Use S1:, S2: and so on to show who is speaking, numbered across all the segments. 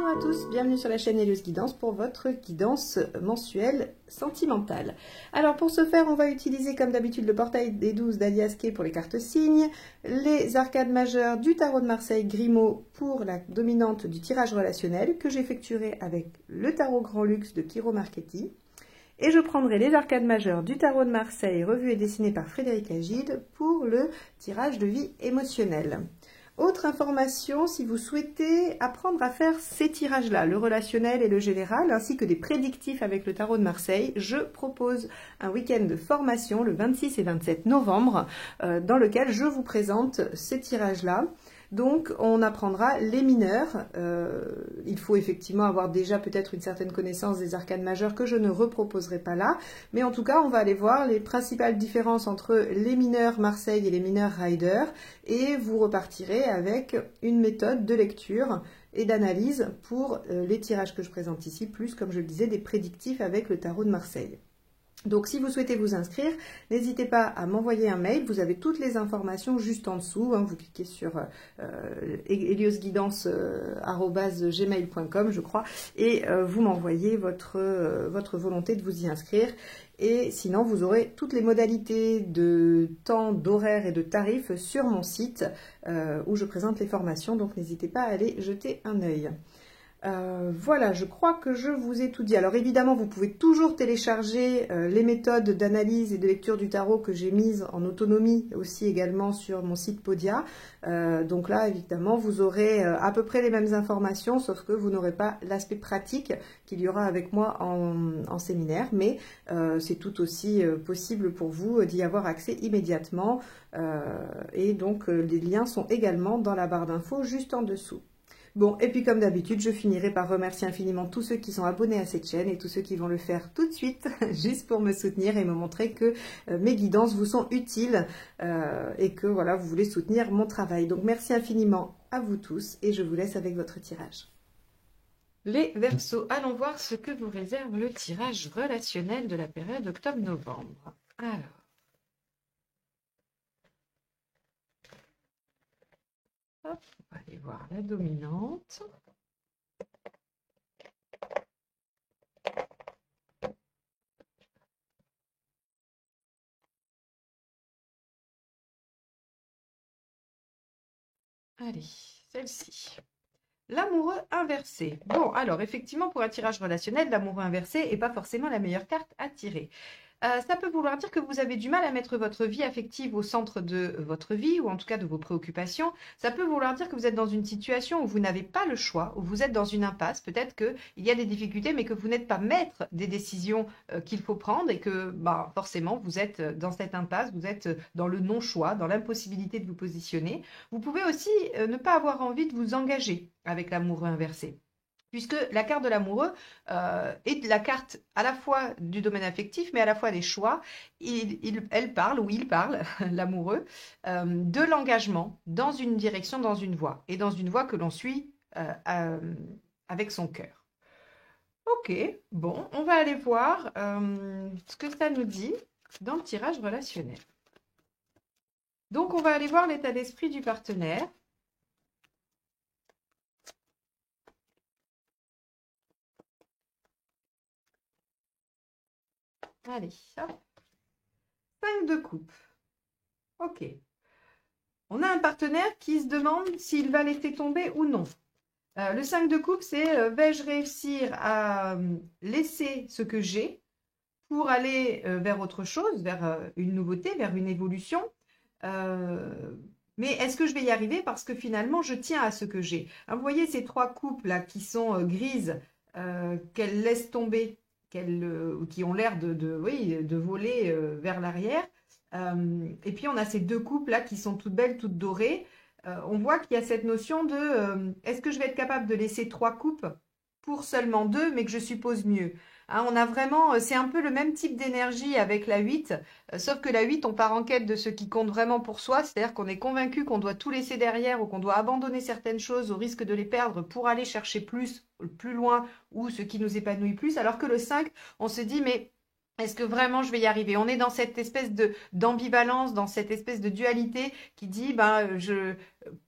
S1: Bonjour à tous, bienvenue sur la chaîne Hélios Guidance pour votre guidance mensuelle sentimentale. Alors pour ce faire, on va utiliser comme d'habitude le portail des 12 d'Alias Kay pour les cartes signes, les arcades majeures du tarot de Marseille Grimaud pour la dominante du tirage relationnel que j'effectuerai avec le tarot Grand Luxe de Kiro Marchetti. Et je prendrai les arcades majeures du tarot de Marseille revues et dessinées par Frédéric Agide pour le tirage de vie émotionnelle. Autre information, si vous souhaitez apprendre à faire ces tirages-là, le relationnel et le général, ainsi que des prédictifs avec le tarot de Marseille, je propose un week-end de formation le 26 et 27 novembre, dans lequel je vous présente ces tirages-là. Donc, on apprendra les mineurs. Il faut effectivement avoir déjà peut-être une certaine connaissance des arcades majeures que je ne reproposerai pas là. Mais en tout cas, on va aller voir les principales différences entre les mineurs Marseille et les mineurs Rider. Et vous repartirez avec une méthode de lecture et d'analyse pour les tirages que je présente ici, plus, comme je le disais, des prédictifs avec le tarot de Marseille. Donc, si vous souhaitez vous inscrire, n'hésitez pas à m'envoyer un mail. Vous avez toutes les informations juste en dessous. Vous cliquez sur heliosguidance@gmail.com, je crois, et vous m'envoyez votre volonté de vous y inscrire. Et sinon, vous aurez toutes les modalités de temps, d'horaire et de tarifs sur mon site où je présente les formations. Donc, n'hésitez pas à aller jeter un œil. Voilà, je crois que je vous ai tout dit. Alors évidemment, vous pouvez toujours télécharger les méthodes d'analyse et de lecture du tarot que j'ai mises en autonomie aussi également sur mon site Podia. Donc là, évidemment, vous aurez à peu près les mêmes informations, sauf que vous n'aurez pas l'aspect pratique qu'il y aura avec moi en séminaire. Mais c'est tout aussi possible pour vous d'y avoir accès immédiatement. Et donc, les liens sont également dans la barre d'infos juste en dessous. Bon, et puis comme d'habitude, je finirai par remercier infiniment tous ceux qui sont abonnés à cette chaîne et tous ceux qui vont le faire tout de suite, juste pour me soutenir et me montrer que mes guidances vous sont utiles et que voilà, vous voulez soutenir mon travail. Donc merci infiniment à vous tous et je vous laisse avec votre tirage. Les Verseaux, allons voir ce que vous réserve le tirage relationnel de la période octobre-novembre. Alors. Hop, on va aller voir la dominante. Allez, celle-ci. L'amoureux inversé. Bon, alors effectivement, pour un tirage relationnel, l'amoureux inversé n'est pas forcément la meilleure carte à tirer. Ça peut vouloir dire que vous avez du mal à mettre votre vie affective au centre de votre vie, ou en tout cas de vos préoccupations. Ça peut vouloir dire que vous êtes dans une situation où vous n'avez pas le choix, où vous êtes dans une impasse. Peut-être qu'il y a des difficultés, mais que vous n'êtes pas maître des décisions qu'il faut prendre et que forcément, vous êtes dans cette impasse, vous êtes dans le non-choix, dans l'impossibilité de vous positionner. Vous pouvez aussi ne pas avoir envie de vous engager avec l'amoureux inversé. Puisque la carte de l'amoureux est la carte à la fois du domaine affectif, mais à la fois des choix. Elle parle, ou il parle, l'amoureux, de l'engagement dans une direction, dans une voie. Et dans une voie que l'on suit avec son cœur. Ok, bon, on va aller voir ce que ça nous dit dans le tirage relationnel. Donc, on va aller voir l'état d'esprit du partenaire. Allez, hop. 5 de coupe. Ok. On a un partenaire qui se demande s'il va laisser tomber ou non. Le 5 de coupe, c'est vais-je réussir à laisser ce que j'ai pour aller vers autre chose, vers une nouveauté, vers une évolution. Mais est-ce que je vais y arriver parce que finalement, je tiens à ce que j'ai. Vous voyez ces 3 coupes là qui sont grises, qu'elle laisse tomber, qui ont l'air de voler vers l'arrière. Et puis, on a ces 2 coupes là qui sont toutes belles, toutes dorées. On voit qu'il y a cette notion de est-ce que je vais être capable de laisser 3 coupes pour seulement 2, mais que je suppose mieux. On a vraiment, c'est un peu le même type d'énergie avec la 8, sauf que la 8, on part en quête de ce qui compte vraiment pour soi, c'est-à-dire qu'on est convaincu qu'on doit tout laisser derrière ou qu'on doit abandonner certaines choses au risque de les perdre pour aller chercher plus loin ou ce qui nous épanouit plus, alors que le 5, on se dit mais Est-ce que vraiment je vais y arriver? On est dans cette espèce d'ambivalence, dans cette espèce de dualité qui dit, ben,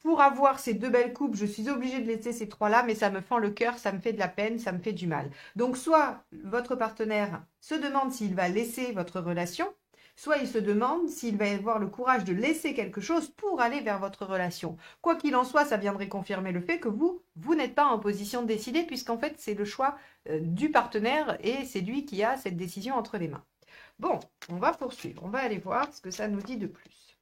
S1: pour avoir ces deux belles coupes, je suis obligée de laisser ces trois-là, mais ça me fend le cœur, ça me fait de la peine, ça me fait du mal. Donc, soit votre partenaire se demande s'il va laisser votre relation, soit il se demande s'il va avoir le courage de laisser quelque chose pour aller vers votre relation. Quoi qu'il en soit, ça viendrait confirmer le fait que vous n'êtes pas en position de décider, puisqu'en fait, c'est le choix du partenaire et c'est lui qui a cette décision entre les mains. Bon, on va poursuivre, on va aller voir ce que ça nous dit de plus.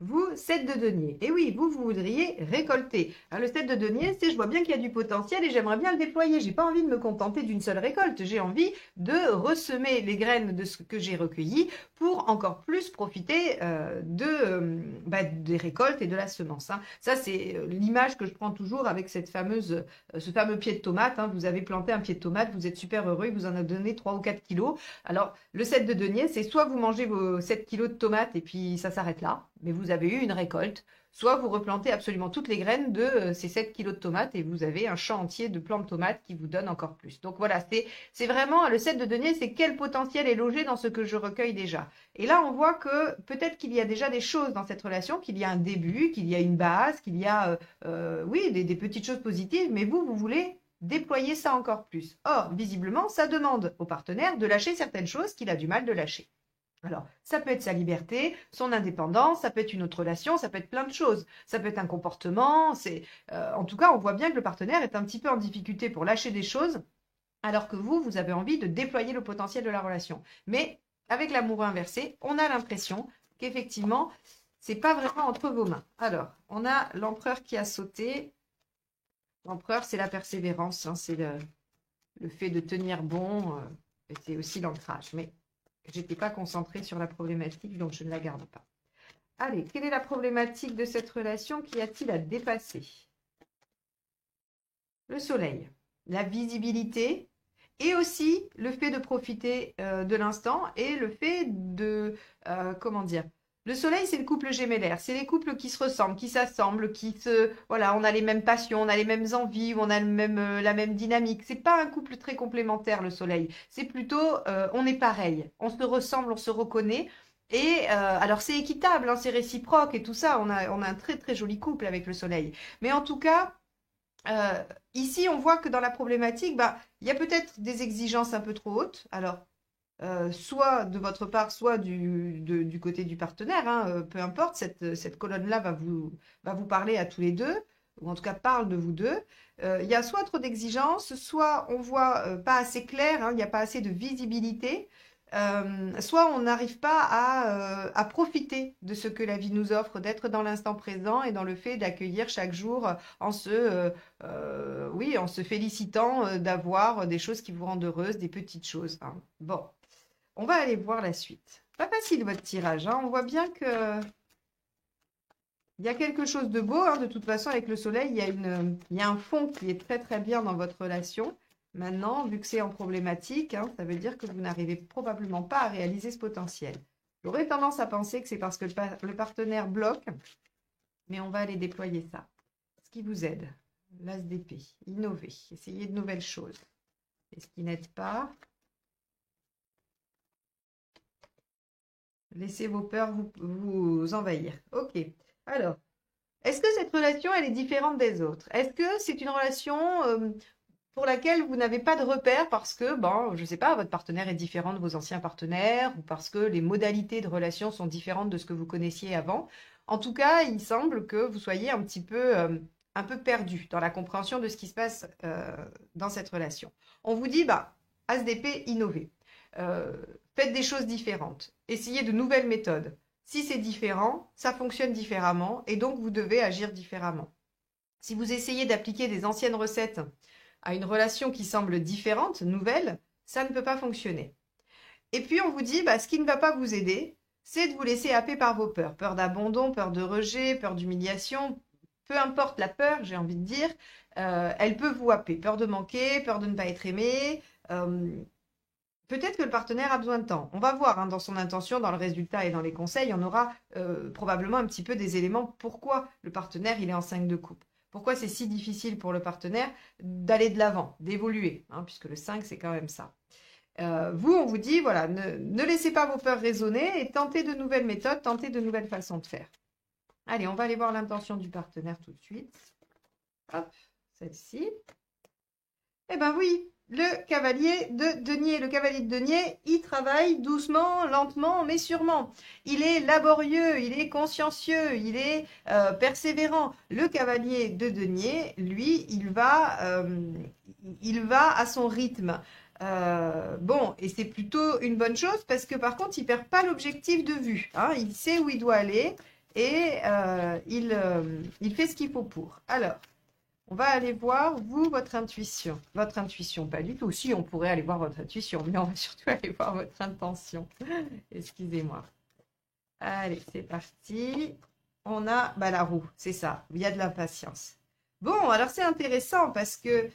S1: Vous, 7 de denier. Et oui, vous voudriez récolter. Le 7 de denier, c'est je vois bien qu'il y a du potentiel et j'aimerais bien le déployer. J'ai pas envie de me contenter d'une seule récolte. J'ai envie de ressemer les graines de ce que j'ai recueilli pour encore plus profiter des récoltes et de la semence. Ça, c'est l'image que je prends toujours avec ce fameux pied de tomate. Vous avez planté un pied de tomate, vous êtes super heureux, il vous en a donné 3 ou 4 kilos. Alors, le 7 de denier, c'est soit vous mangez vos 7 kilos de tomates et puis ça s'arrête là, mais vous avez eu une récolte, soit vous replantez absolument toutes les graines de ces 7 kilos de tomates et vous avez un champ entier de plants de tomates qui vous donne encore plus. Donc voilà, c'est vraiment, le 7 de denier, c'est quel potentiel est logé dans ce que je recueille déjà. Et là, on voit que peut-être qu'il y a déjà des choses dans cette relation, qu'il y a un début, qu'il y a une base, qu'il y a, oui, des petites choses positives, mais vous voulez déployer ça encore plus. Or, visiblement, ça demande au partenaire de lâcher certaines choses qu'il a du mal de lâcher. Alors, ça peut être sa liberté, son indépendance, ça peut être une autre relation, ça peut être plein de choses. Ça peut être un comportement. En tout cas, on voit bien que le partenaire est un petit peu en difficulté pour lâcher des choses, alors que vous avez envie de déployer le potentiel de la relation. Mais avec l'amour inversé, on a l'impression qu'effectivement, c'est pas vraiment entre vos mains. Alors, on a l'empereur qui a sauté. L'empereur, c'est la persévérance, c'est le fait de tenir bon, et c'est aussi l'ancrage. Mais j'étais pas concentrée sur la problématique, donc je ne la garde pas. Allez, quelle est la problématique de cette relation? Qu'y a-t-il à dépasser? Le soleil, la visibilité et aussi le fait de profiter de l'instant et le fait de, comment dire, le soleil, c'est le couple gémellaire. C'est les couples qui se ressemblent, qui s'assemblent, voilà, on a les mêmes passions, on a les mêmes envies, on a la même dynamique. C'est pas un couple très complémentaire, le soleil. C'est plutôt, on est pareil. On se ressemble, on se reconnaît. Et alors, c'est équitable, c'est réciproque et tout ça. On a un très, très joli couple avec le soleil. Mais en tout cas, ici, on voit que dans la problématique, il y a peut-être des exigences un peu trop hautes. Alors, soit de votre part, soit du côté du partenaire, peu importe, cette colonne-là va vous parler à tous les deux, ou en tout cas parle de vous deux. Il y a soit trop d'exigences, soit on voit pas assez clair, il n'y a pas assez de visibilité, soit on n'arrive pas à profiter de ce que la vie nous offre, d'être dans l'instant présent et dans le fait d'accueillir chaque jour oui, en se félicitant d'avoir des choses qui vous rendent heureuse, des petites choses. Bon. On va aller voir la suite. Pas facile votre tirage. On voit bien que il y a quelque chose de beau. De toute façon, avec le soleil, il y a un fond qui est très très bien dans votre relation. Maintenant, vu que c'est en problématique, ça veut dire que vous n'arrivez probablement pas à réaliser ce potentiel. J'aurais tendance à penser que c'est parce que le partenaire bloque, mais on va aller déployer ça. Ce qui vous aide, l'as d'épée, innover, essayer de nouvelles choses. Et ce qui n'aide pas, laissez vos peurs vous envahir. Ok. Alors, est-ce que cette relation, elle est différente des autres? Est-ce que c'est une relation pour laquelle vous n'avez pas de repère parce que, je ne sais pas, votre partenaire est différent de vos anciens partenaires ou parce que les modalités de relation sont différentes de ce que vous connaissiez avant? En tout cas, il semble que vous soyez un peu perdu dans la compréhension de ce qui se passe dans cette relation. On vous dit, As d'épée, innover. Faites des choses différentes. Essayez de nouvelles méthodes. Si c'est différent, ça fonctionne différemment et donc vous devez agir différemment. Si vous essayez d'appliquer des anciennes recettes à une relation qui semble différente, nouvelle, ça ne peut pas fonctionner. Et puis on vous dit, ce qui ne va pas vous aider, c'est de vous laisser happer par vos peurs. Peur d'abandon, peur de rejet, peur d'humiliation, peu importe la peur, j'ai envie de dire, elle peut vous happer. Peur de manquer, peur de ne pas être aimé. Peut-être que le partenaire a besoin de temps. On va voir dans son intention, dans le résultat et dans les conseils, on aura probablement un petit peu des éléments pourquoi le partenaire il est en 5 de coupe. Pourquoi c'est si difficile pour le partenaire d'aller de l'avant, d'évoluer, hein, puisque le 5, c'est quand même ça. Vous, on vous dit, voilà, ne laissez pas vos peurs résonner et tentez de nouvelles méthodes, tentez de nouvelles façons de faire. Allez, on va aller voir l'intention du partenaire tout de suite. Hop, celle-ci. Eh bien oui, le cavalier de denier. Le cavalier de denier, il travaille doucement, lentement, mais sûrement. Il est laborieux, il est consciencieux, il est persévérant. Le cavalier de denier, lui, il va à son rythme. Bon, et c'est plutôt une bonne chose parce que par contre, il perd pas l'objectif de vue. Hein, il sait où il doit aller et il fait ce qu'il faut pour. Alors, on va aller voir, vous, votre intuition. Votre intuition, pas du tout. Si, on pourrait aller voir votre intuition, mais on va surtout aller voir votre intention. Excusez-moi. Allez, c'est parti. On a la roue, c'est ça. Il y a de l'impatience. Bon, alors c'est intéressant parce que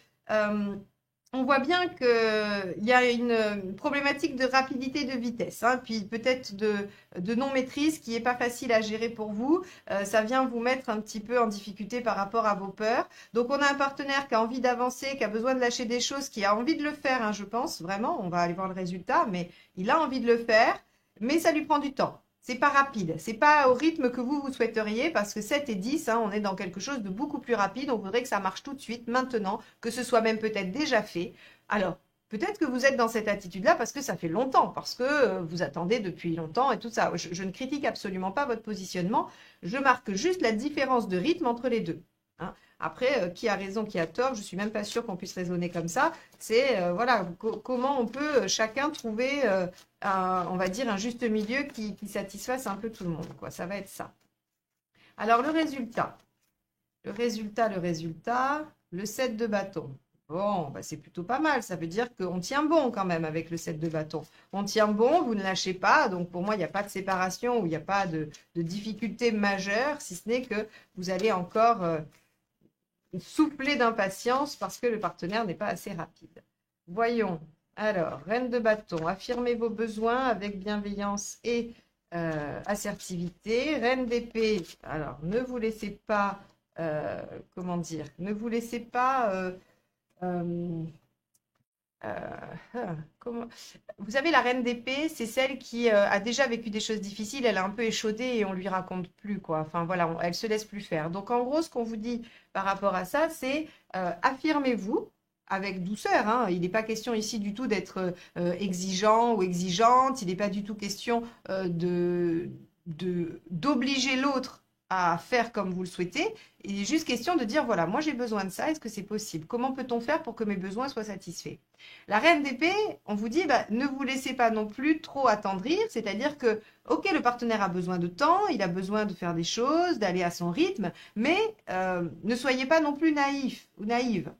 S1: on voit bien qu'il y a une problématique de rapidité de vitesse, hein, puis peut-être de non-maîtrise qui n'est pas facile à gérer pour vous. Ça vient vous mettre un petit peu en difficulté par rapport à vos peurs. Donc, on a un partenaire qui a envie d'avancer, qui a besoin de lâcher des choses, qui a envie de le faire, hein, je pense, vraiment. On va aller voir le résultat, mais il a envie de le faire, mais ça lui prend du temps. C'est pas rapide, c'est pas au rythme que vous souhaiteriez parce que 7 et 10, hein, on est dans quelque chose de beaucoup plus rapide. On voudrait que ça marche tout de suite, maintenant, que ce soit même peut-être déjà fait. Alors, peut-être que vous êtes dans cette attitude-là parce que ça fait longtemps, parce que vous attendez depuis longtemps et tout ça. Je ne critique absolument pas votre positionnement, je marque juste la différence de rythme entre les deux. Hein. Après, qui a raison, qui a tort, je ne suis même pas sûre qu'on puisse raisonner comme ça. C'est, voilà, comment on peut chacun trouver, on va dire, un juste milieu qui satisfasse un peu tout le monde, quoi. Ça va être ça. Alors, le résultat, le 7 de bâton. Bon, c'est plutôt pas mal. Ça veut dire qu'on tient bon quand même avec le 7 de bâton. On tient bon, vous ne lâchez pas. Donc, pour moi, il n'y a pas de séparation ou il n'y a pas de difficulté majeure, si ce n'est que vous allez encore souffler d'impatience parce que le partenaire n'est pas assez rapide. Voyons. Alors, reine de bâton, affirmez vos besoins avec bienveillance et assertivité. Reine d'épée, alors ne vous laissez pas, comment dire, ne vous laissez pas... Vous savez, la reine d'épée, c'est celle qui a déjà vécu des choses difficiles, elle est un peu échaudée et on lui raconte plus, quoi. Enfin, voilà, elle se laisse plus faire. Donc, en gros, ce qu'on vous dit par rapport à ça, c'est affirmez-vous avec douceur. Hein. Il n'est pas question ici du tout d'être exigeant ou exigeante. Il n'est pas du tout question d'obliger l'autre à faire comme vous le souhaitez. Il est juste question de dire, voilà, moi j'ai besoin de ça, est-ce que c'est possible? Comment peut-on faire pour que mes besoins soient satisfaits? La reine d'épée, on vous dit, ne vous laissez pas non plus trop attendrir, c'est-à-dire que, ok, le partenaire a besoin de temps, il a besoin de faire des choses, d'aller à son rythme, mais ne soyez pas non plus naïf ou naïve.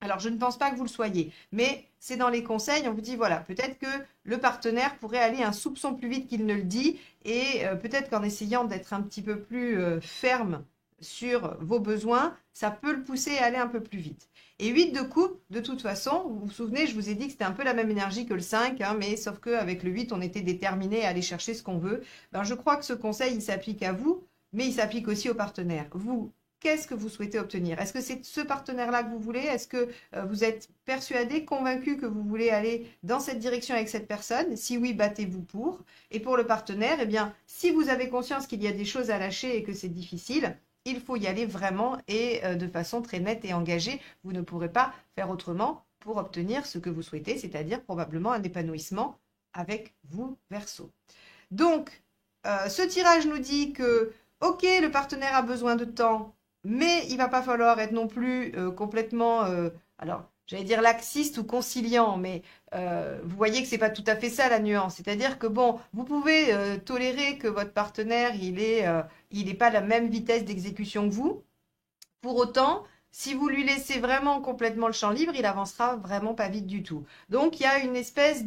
S1: Alors, je ne pense pas que vous le soyez, mais c'est dans les conseils, on vous dit, voilà, peut-être que le partenaire pourrait aller un soupçon plus vite qu'il ne le dit, et peut-être qu'en essayant d'être un petit peu plus ferme sur vos besoins, ça peut le pousser à aller un peu plus vite. Et 8 de coupe, de toute façon, vous vous souvenez, je vous ai dit que c'était un peu la même énergie que le 5, hein, mais sauf qu'avec le 8, on était déterminé à aller chercher ce qu'on veut. Ben, je crois que ce conseil, il s'applique à vous, mais il s'applique aussi au partenaire. Vous, qu'est-ce que vous souhaitez obtenir? Est-ce que c'est ce partenaire-là que vous voulez? Est-ce que vous êtes persuadé, convaincu que vous voulez aller dans cette direction avec cette personne? Si oui, battez-vous pour. Et pour le partenaire, eh bien, si vous avez conscience qu'il y a des choses à lâcher et que c'est difficile, il faut y aller vraiment et de façon très nette et engagée. Vous ne pourrez pas faire autrement pour obtenir ce que vous souhaitez, c'est-à-dire probablement un épanouissement avec vous, Verseau. Donc, ce tirage nous dit que, ok, le partenaire a besoin de temps, mais il va pas falloir être non plus complètement, alors j'allais dire laxiste ou conciliant, mais vous voyez que c'est pas tout à fait ça la nuance. C'est-à-dire que bon, vous pouvez tolérer que votre partenaire il est pas la même vitesse d'exécution que vous. Pour autant, si vous lui laissez vraiment complètement le champ libre, il avancera vraiment pas vite du tout. Donc il y a une espèce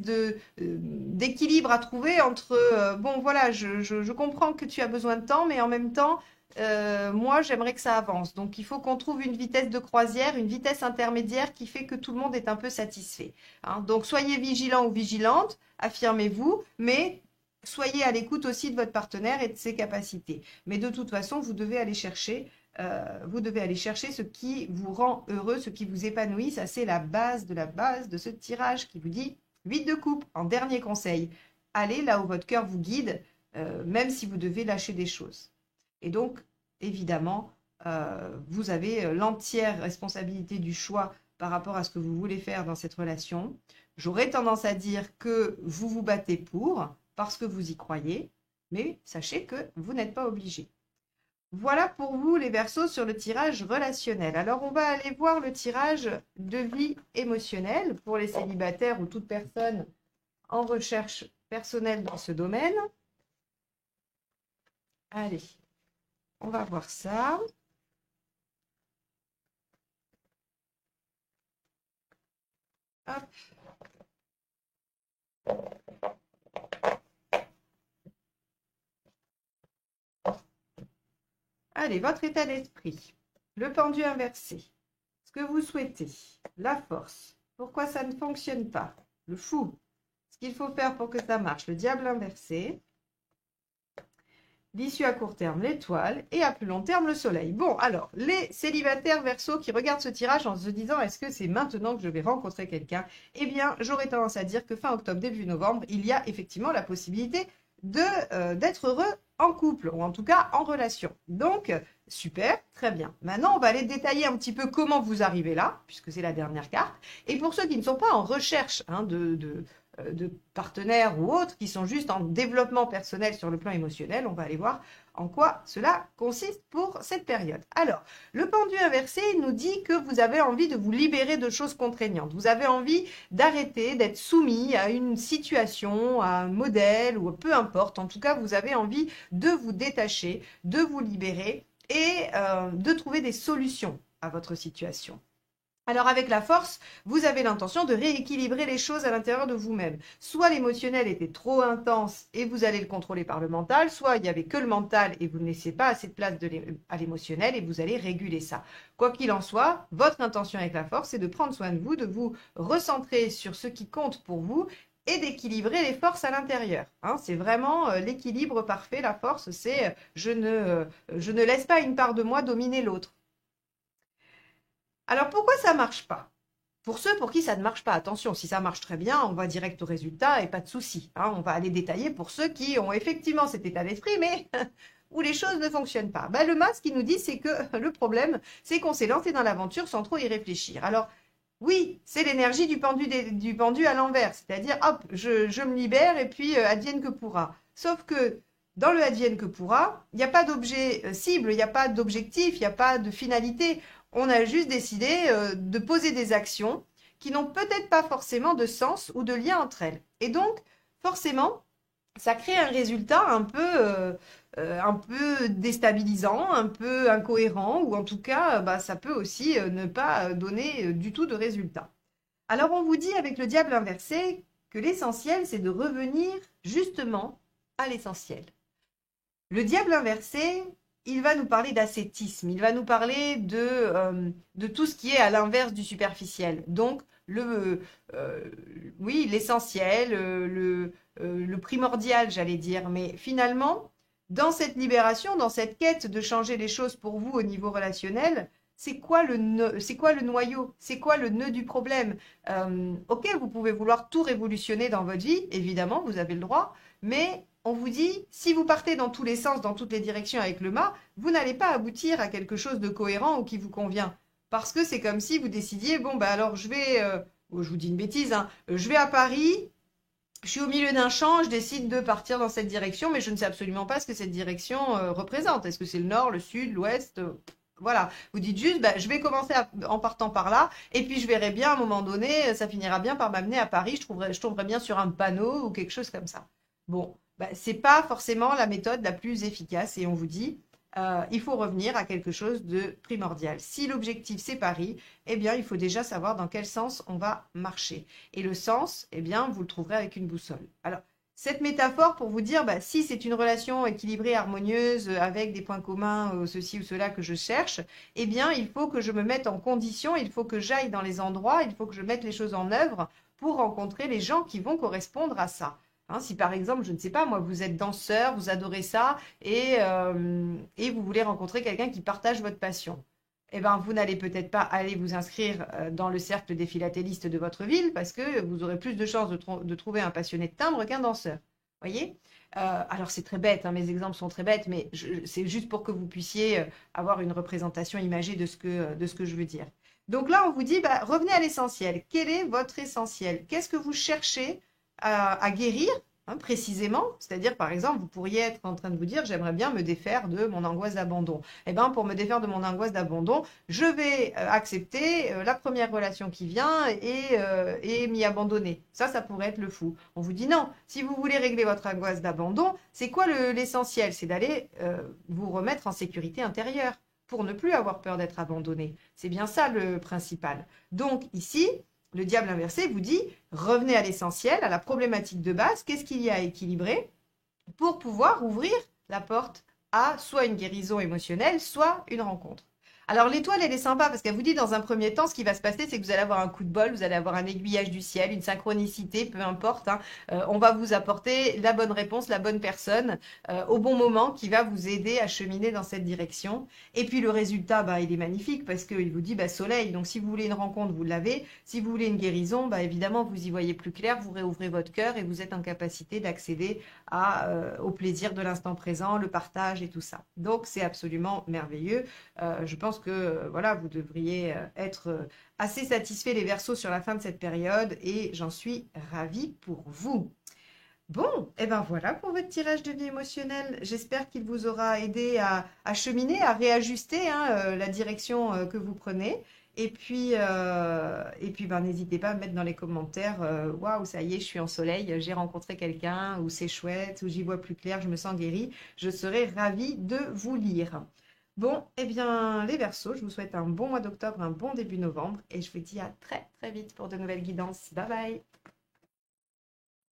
S1: d'équilibre à trouver entre bon voilà, je comprends que tu as besoin de temps, mais en même temps moi, j'aimerais que ça avance. Donc, il faut qu'on trouve une vitesse de croisière, une vitesse intermédiaire qui fait que tout le monde est un peu satisfait. Hein. Donc, soyez vigilant ou vigilante, affirmez-vous, mais soyez à l'écoute aussi de votre partenaire et de ses capacités. Mais de toute façon, vous devez aller chercher vous devez aller chercher ce qui vous rend heureux, ce qui vous épanouit. Ça, c'est la base de ce tirage qui vous dit 8 de coupe. En dernier conseil, allez là où votre cœur vous guide, même si vous devez lâcher des choses. Et donc, évidemment, vous avez l'entière responsabilité du choix par rapport à ce que vous voulez faire dans cette relation. J'aurais tendance à dire que vous vous battez pour, parce que vous y croyez, mais sachez que vous n'êtes pas obligé. Voilà pour vous les Verseaux sur le tirage relationnel. Alors, on va aller voir le tirage de vie émotionnelle pour les célibataires ou toute personne en recherche personnelle dans ce domaine. Allez, on va voir ça. Hop. Allez, votre état d'esprit, le pendu inversé, ce que vous souhaitez, la force, pourquoi ça ne fonctionne pas, le fou, ce qu'il faut faire pour que ça marche, le diable inversé, l'issue à court terme, l'étoile, et à plus long terme, le soleil. Bon, alors, les célibataires Verseaux qui regardent ce tirage en se disant « Est-ce que c'est maintenant que je vais rencontrer quelqu'un ?» Eh bien, j'aurais tendance à dire que fin octobre, début novembre, il y a effectivement la possibilité d'être heureux en couple, ou en tout cas en relation. Donc, super, très bien. Maintenant, on va aller détailler un petit peu comment vous arrivez là, puisque c'est la dernière carte. Et pour ceux qui ne sont pas en recherche de partenaires ou autres, qui sont juste en développement personnel sur le plan émotionnel, on va aller voir en quoi cela consiste pour cette période. Alors, le pendu inversé nous dit que vous avez envie de vous libérer de choses contraignantes. Vous avez envie d'arrêter d'être soumis à une situation, à un modèle ou peu importe. En tout cas, vous avez envie de vous détacher, de vous libérer et de trouver des solutions à votre situation. Alors avec la force, vous avez l'intention de rééquilibrer les choses à l'intérieur de vous-même. Soit l'émotionnel était trop intense et vous allez le contrôler par le mental, soit il n'y avait que le mental et vous ne laissez pas assez de place à l'émotionnel et vous allez réguler ça. Quoi qu'il en soit, votre intention avec la force, c'est de prendre soin de vous recentrer sur ce qui compte pour vous et d'équilibrer les forces à l'intérieur. Hein, c'est vraiment l'équilibre parfait, la force, c'est je ne laisse pas une part de moi dominer l'autre. Alors, pourquoi ça ne marche pas? Pour ceux pour qui ça ne marche pas, attention, si ça marche très bien, on va direct au résultat et pas de souci. Hein, on va aller détailler pour ceux qui ont effectivement cet état d'esprit, mais où les choses ne fonctionnent pas. Ben, le masque, il nous dit, c'est que le problème, c'est qu'on s'est lancé dans l'aventure sans trop y réfléchir. Alors, oui, c'est l'énergie du pendu à l'envers, c'est-à-dire, hop, je me libère et puis advienne que pourra. Sauf que dans le advienne que pourra, il n'y a pas d'objet cible, il n'y a pas d'objectif, il n'y a pas de finalité. On a juste décidé de poser des actions qui n'ont peut-être pas forcément de sens ou de lien entre elles. Et donc, forcément, ça crée un résultat un peu déstabilisant, un peu incohérent, ou en tout cas, bah, ça peut aussi ne pas donner du tout de résultat. Alors, on vous dit avec le diable inversé que l'essentiel, c'est de revenir justement à l'essentiel. Le diable inversé, il va nous parler d'ascétisme, il va nous parler de tout ce qui est à l'inverse du superficiel. Donc, oui, l'essentiel, le primordial, j'allais dire. Mais finalement, dans cette libération, dans cette quête de changer les choses pour vous au niveau relationnel, c'est quoi le noyau? C'est quoi le nœud du problème? Ok, vous pouvez vouloir tout révolutionner dans votre vie, évidemment, vous avez le droit, mais on vous dit, si vous partez dans tous les sens, dans toutes les directions avec le mât, vous n'allez pas aboutir à quelque chose de cohérent ou qui vous convient. Parce que c'est comme si vous décidiez, bon, bah alors je vais, je vous dis une bêtise, hein, je vais à Paris, je suis au milieu d'un champ, je décide de partir dans cette direction, mais je ne sais absolument pas ce que cette direction représente. Est-ce que c'est le nord, le sud, l'ouest voilà, vous dites juste, bah, je vais commencer en partant par là, et puis je verrai bien à un moment donné, ça finira bien par m'amener à Paris, je tomberai bien sur un panneau ou quelque chose comme ça. Bon, bah, c'est pas forcément la méthode la plus efficace, et on vous dit, il faut revenir à quelque chose de primordial. Si l'objectif c'est Paris, eh bien il faut déjà savoir dans quel sens on va marcher. Et le sens, eh bien vous le trouverez avec une boussole. Alors, cette métaphore pour vous dire, bah, si c'est une relation équilibrée, harmonieuse, avec des points communs, ceci ou cela que je cherche, eh bien, il faut que je me mette en condition, il faut que j'aille dans les endroits, il faut que je mette les choses en œuvre pour rencontrer les gens qui vont correspondre à ça. Hein, si par exemple, je ne sais pas, moi, vous êtes danseur, vous adorez ça, et vous voulez rencontrer quelqu'un qui partage votre passion. Eh ben, vous n'allez peut-être pas aller vous inscrire dans le cercle des philatélistes de votre ville parce que vous aurez plus de chances de trouver un passionné de timbre qu'un danseur. Voyez? Alors c'est très bête, hein, mes exemples sont très bêtes, mais c'est juste pour que vous puissiez avoir une représentation imagée de ce que je veux dire. Donc là, on vous dit, bah, revenez à l'essentiel. Quel est votre essentiel? Qu'est-ce que vous cherchez à guérir, hein, précisément? C'est-à-dire, par exemple, vous pourriez être en train de vous dire, j'aimerais bien me défaire de mon angoisse d'abandon. Eh bien, pour me défaire de mon angoisse d'abandon, je vais accepter la première relation qui vient et m'y abandonner. Ça pourrait être le fou. On vous dit non. Si vous voulez régler votre angoisse d'abandon, c'est quoi l'essentiel? C'est d'aller vous remettre en sécurité intérieure pour ne plus avoir peur d'être abandonné. C'est bien ça le principal. Donc ici, le diable inversé vous dit, revenez à l'essentiel, à la problématique de base, qu'est-ce qu'il y a à équilibrer pour pouvoir ouvrir la porte à soit une guérison émotionnelle, soit une rencontre. Alors l'étoile, elle est sympa parce qu'elle vous dit dans un premier temps, ce qui va se passer, c'est que vous allez avoir un coup de bol, vous allez avoir un aiguillage du ciel, une synchronicité, peu importe. Hein. On va vous apporter la bonne réponse, la bonne personne, au bon moment, qui va vous aider à cheminer dans cette direction. Et puis le résultat, bah, il est magnifique parce qu'il vous dit bah, soleil. Donc si vous voulez une rencontre, vous l'avez. Si vous voulez une guérison, bah, évidemment, vous y voyez plus clair, vous réouvrez votre cœur et vous êtes en capacité d'accéder au plaisir de l'instant présent, le partage et tout ça. Donc c'est absolument merveilleux. Je pense que voilà, vous devriez être assez satisfait les Verseaux sur la fin de cette période et j'en suis ravie pour vous. Bon, et ben voilà pour votre tirage de vie émotionnelle. J'espère qu'il vous aura aidé à cheminer, à réajuster hein, la direction que vous prenez. Et puis ben, n'hésitez pas à me mettre dans les commentaires waouh, ça y est, je suis en soleil, j'ai rencontré quelqu'un, ou c'est chouette, ou j'y vois plus clair, je me sens guérie. Je serai ravie de vous lire. Bon, eh bien, les Verseaux, je vous souhaite un bon mois d'octobre, un bon début novembre, et je vous dis à très très vite pour de nouvelles guidances. Bye bye!